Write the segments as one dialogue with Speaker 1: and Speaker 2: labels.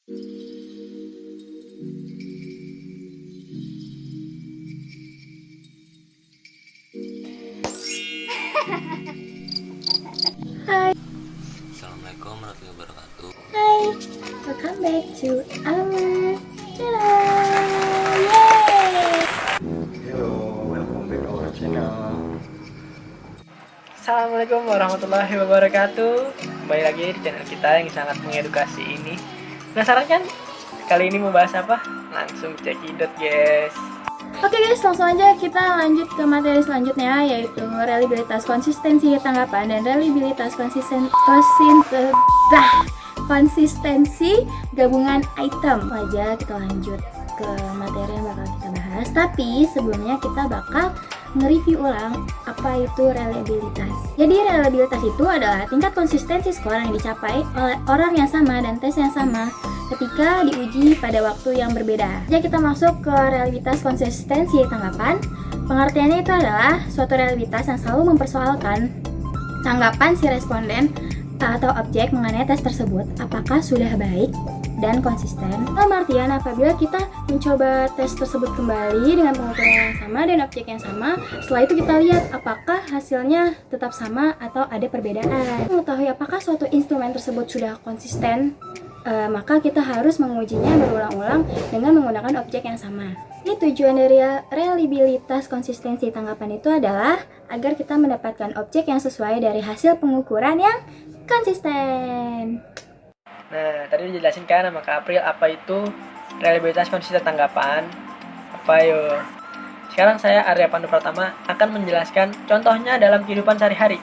Speaker 1: Hai,
Speaker 2: Assalamualaikum warahmatullahi wabarakatuh.
Speaker 1: hai, welcome back to our channel. Yay!
Speaker 3: Hello, welcome back our channel.
Speaker 4: Assalamualaikum warahmatullahi wabarakatuh. Kembali lagi di channel kita yang sangat mengedukasi ini. Penasaran kan? Kali ini mau bahas apa? Langsung cekidot guys.
Speaker 1: Oke guys, langsung aja kita lanjut ke materi selanjutnya, yaitu reliabilitas konsistensi tanggapan dan reliabilitas konsistensi gabungan item. Aja kita lanjut ke materi yang bakal kita bahas. Tapi sebelumnya kita bakal nge-review ulang apa itu reliabilitas. Jadi reliabilitas itu adalah tingkat konsistensi skor yang dicapai oleh orang yang sama dan tes yang sama ketika diuji pada waktu yang berbeda. Jadi kita masuk ke reliabilitas konsistensi tanggapan. Pengertiannya itu adalah suatu reliabilitas yang selalu mempersoalkan tanggapan si responden atau objek mengenai tes tersebut apakah sudah baik dan konsisten. Dalam artian apabila kita mencoba tes tersebut kembali dengan pengukuran yang sama dan objek yang sama, setelah itu kita lihat apakah hasilnya tetap sama atau ada perbedaan. Mengetahui apakah suatu instrumen tersebut sudah konsisten, maka kita harus mengujinya berulang-ulang dengan menggunakan objek yang sama. Ini tujuan dari reliabilitas konsistensi tanggapan itu adalah agar kita mendapatkan objek yang sesuai dari hasil pengukuran yang konsisten.
Speaker 4: Nah, tadi dijelasin kan sama Kak April apa itu reliabilitas konsisten tanggapan. Apa yo? Sekarang saya Arya Pandu Pratama akan menjelaskan contohnya dalam kehidupan sehari-hari.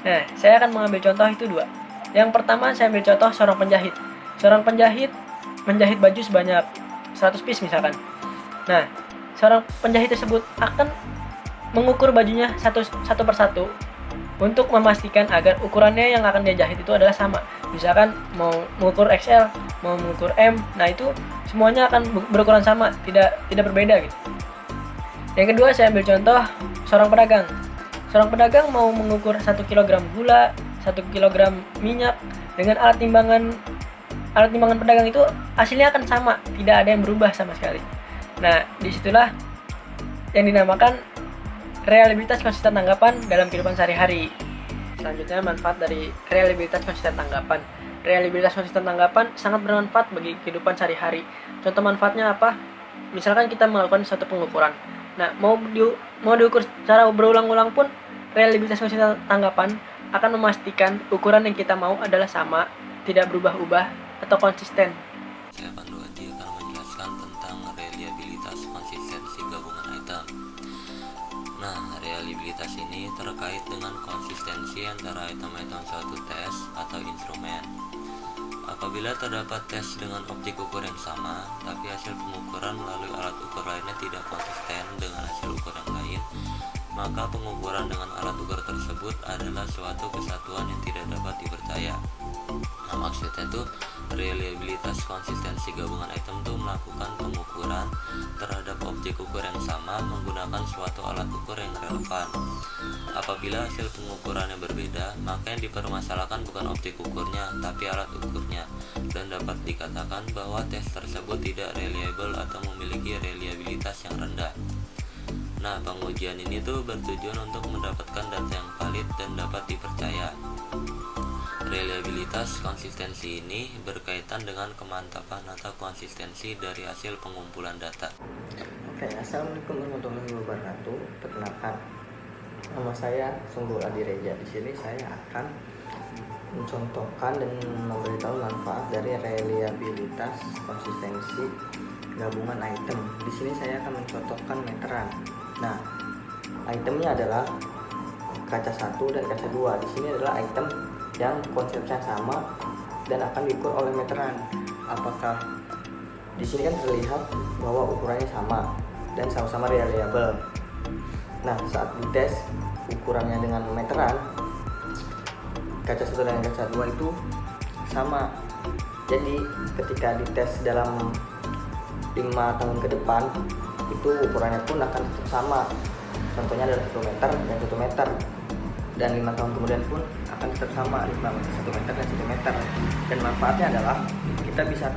Speaker 4: Nah, saya akan mengambil contoh itu dua. Yang pertama saya ambil contoh seorang penjahit. Seorang penjahit menjahit baju sebanyak 100 piece misalkan. Nah, seorang penjahit tersebut akan mengukur bajunya satu persatu untuk memastikan agar ukurannya yang akan dia jahit itu adalah sama. Misalkan mau mengukur XL, mau mengukur M, nah itu semuanya akan berukuran sama, tidak berbeda gitu. Yang kedua saya ambil contoh seorang pedagang. Seorang pedagang mau mengukur 1 kg gula, 1 kg minyak dengan alat timbangan pedagang itu hasilnya akan sama, tidak ada yang berubah sama sekali. Nah, disitulah yang dinamakan reliabilitas konsisten tanggapan dalam kehidupan sehari-hari. Selanjutnya manfaat dari reliabilitas konsisten tanggapan. Reliabilitas konsisten tanggapan sangat bermanfaat bagi kehidupan sehari-hari. Contoh manfaatnya apa? Misalkan kita melakukan suatu pengukuran. Nah, mau diukur secara berulang-ulang pun reliabilitas konsisten tanggapan akan memastikan ukuran yang kita mau adalah sama, tidak berubah-ubah atau konsisten.
Speaker 2: Saya Pandu Adi akan menjelaskan tentang reliabilitas konsistensi gabungan item. Nah, reliabilitas ini terkait dengan konsistensi antara item-item suatu tes atau instrumen. Apabila terdapat tes dengan objek ukur yang sama, tapi hasil pengukuran melalui alat ukur lainnya tidak konsisten dengan hasil ukur yang lain, maka pengukuran dengan alat ukur tersebut adalah suatu kesatuan yang tidak dapat dipercaya. Nah, maksudnya itu reliabilitas konsistensi gabungan item itu melakukan pengukuran terhadap objek ukur yang sama menggunakan suatu alat ukur yang relevan. Apabila hasil pengukurannya berbeda, maka yang dipermasalahkan bukan objek ukurnya, tapi alat ukurnya, dan dapat dikatakan bahwa tes tersebut tidak reliable atau memiliki reliabilitas yang rendah. Nah, pengujian ini tuh bertujuan untuk mendapatkan data yang valid dan dapat dipercaya. Reliabilitas konsistensi ini berkaitan dengan kemantapan atau konsistensi dari hasil pengumpulan data.
Speaker 3: Oke, assalamualaikum warahmatullahi wabarakatuh. Perkenalkan, nama saya Sunggul Adi Reja. Di sini saya akan mencontohkan dan memberitahu manfaat dari reliabilitas konsistensi gabungan item. Di sini saya akan mencontohkan meteran. Nah, itemnya adalah kaca 1 dan kaca 2. Di sini adalah item yang konsepnya sama dan akan diukur oleh meteran. Apakah di sini kan terlihat bahwa ukurannya sama dan sama-sama reliable. Nah, saat dites ukurannya dengan meteran, kaca 1 dan kaca 2 itu sama. Jadi ketika dites dalam 5 tahun ke depan, itu ukurannya pun akan tetap sama. Contohnya adalah 1 meter dan 1 meter, dan 5 tahun kemudian pun akan tetap sama 1 meter dan 1 meter. Dan manfaatnya adalah kita bisa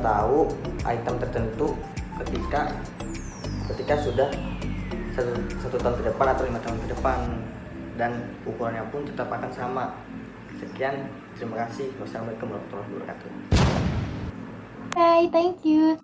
Speaker 3: tahu item tertentu ketika sudah satu tahun ke depan atau 5 tahun ke depan, dan ukurannya pun tetap akan sama. Sekian, terima kasih. Wassalamualaikum warahmatullahi wabarakatuh.
Speaker 1: Bye, thank you.